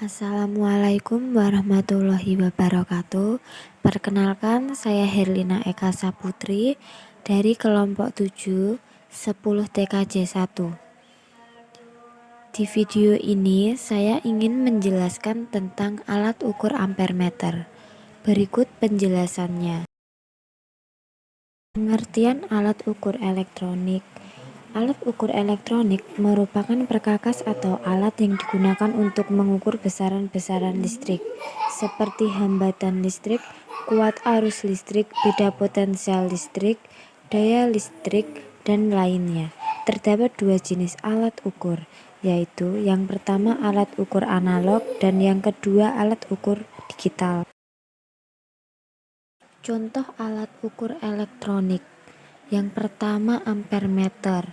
Assalamualaikum warahmatullahi wabarakatuh. Perkenalkan, saya Herlina Eka Saputri dari kelompok 7 10 TKJ 1. Di video ini saya ingin menjelaskan tentang alat ukur ampere meter. Berikut penjelasannya. Pengertian alat ukur elektronik. Alat ukur elektronik merupakan perkakas atau alat yang digunakan untuk mengukur besaran-besaran listrik, seperti hambatan listrik, kuat arus listrik, beda potensial listrik, daya listrik, dan lainnya. Terdapat dua jenis alat ukur, yaitu yang pertama alat ukur analog dan yang kedua alat ukur digital. Contoh alat ukur elektronik. Yang pertama ampere meter,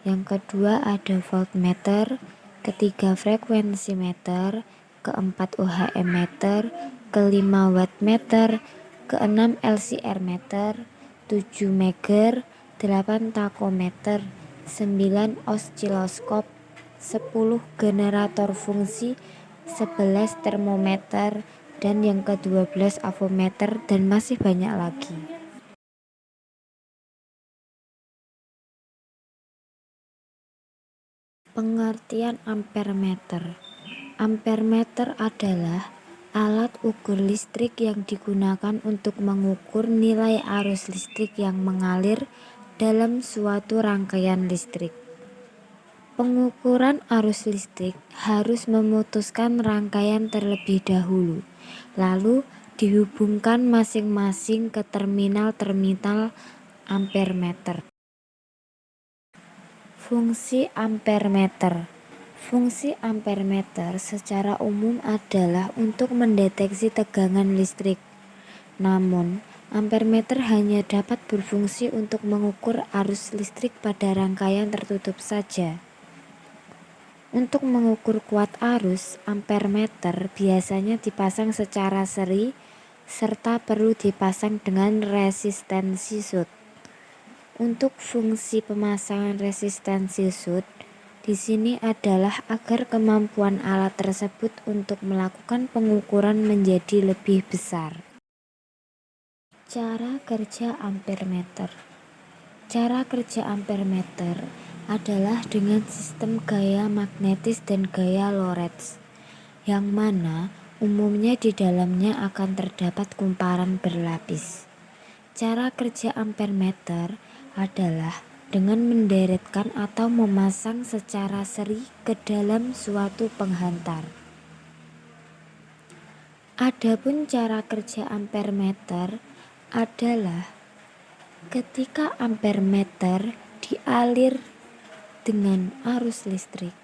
yang kedua ada voltmeter, ketiga frekuensi meter, keempat OHM meter, kelima wattmeter, keenam LCR meter, 7 meger, 8 takometer, 9 osiloskop, 10 generator fungsi, 11 termometer, dan yang ke-12 avometer, dan masih banyak lagi. Pengertian ampere meter. Ampere meter adalah alat ukur listrik yang digunakan untuk mengukur nilai arus listrik yang mengalir dalam suatu rangkaian listrik. Pengukuran arus listrik harus memutuskan rangkaian terlebih dahulu, lalu dihubungkan masing-masing ke terminal-terminal ampere meter. Fungsi ampere meter. Fungsi ampere meter secara umum adalah untuk mendeteksi tegangan listrik. Namun, ampere meter hanya dapat berfungsi untuk mengukur arus listrik pada rangkaian tertutup saja. Untuk mengukur kuat arus, ampere meter biasanya dipasang secara seri serta perlu dipasang dengan resistensi shunт. Untuk fungsi pemasangan resistensi shunт di sini adalah agar kemampuan alat tersebut untuk melakukan pengukuran menjadi lebih besar. Cara kerja ampere meter. Cara kerja ampere meter adalah dengan sistem gaya magnetis dan gaya Lorentz, yang mana umumnya di dalamnya akan terdapat kumparan berlapis. Cara kerja ampere meter adalah dengan menderetkan atau memasang secara seri ke dalam suatu penghantar. Adapun cara kerja ampere meter adalah ketika ampere meter dialir dengan arus listrik,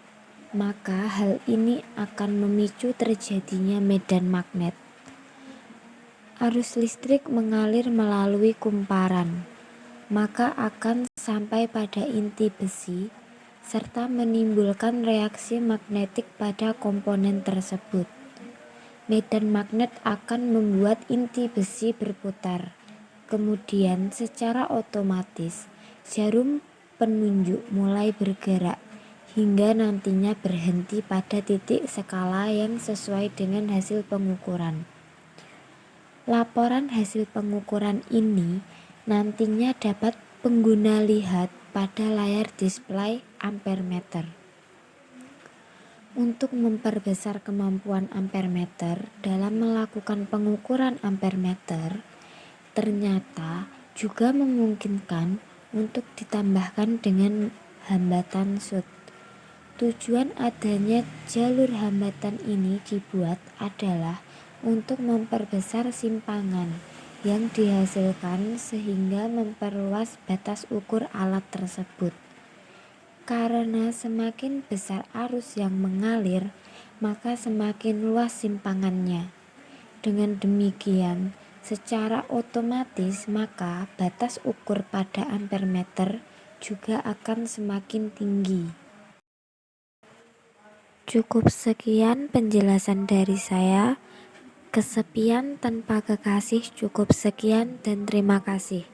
maka hal ini akan memicu terjadinya medan magnet. Arus listrik mengalir melalui kumparan, maka akan sampai pada inti besi serta menimbulkan reaksi magnetik pada komponen tersebut. Medan magnet akan membuat inti besi berputar. Kemudian secara otomatis jarum penunjuk mulai bergerak hingga nantinya berhenti pada titik skala yang sesuai dengan hasil pengukuran. Laporan hasil pengukuran ini nantinya dapat pengguna lihat pada layar display ampere meter. Untuk memperbesar kemampuan ampere meter dalam melakukan pengukuran ampere meter, ternyata juga memungkinkan untuk ditambahkan dengan hambatan shunт. Tujuan adanya jalur hambatan ini dibuat adalah untuk memperbesar simpangan yang dihasilkan sehingga memperluas batas ukur alat tersebut. Karena semakin besar arus yang mengalir, maka semakin luas simpangannya. Dengan demikian, secara otomatis maka batas ukur pada ampere meter juga akan semakin tinggi. Cukup sekian penjelasan dari saya. Kesepian tanpa kekasih. Cukup sekian dan terima kasih.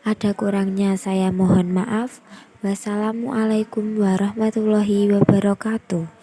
Ada kurangnya saya mohon maaf. Wassalamualaikum warahmatullahi wabarakatuh.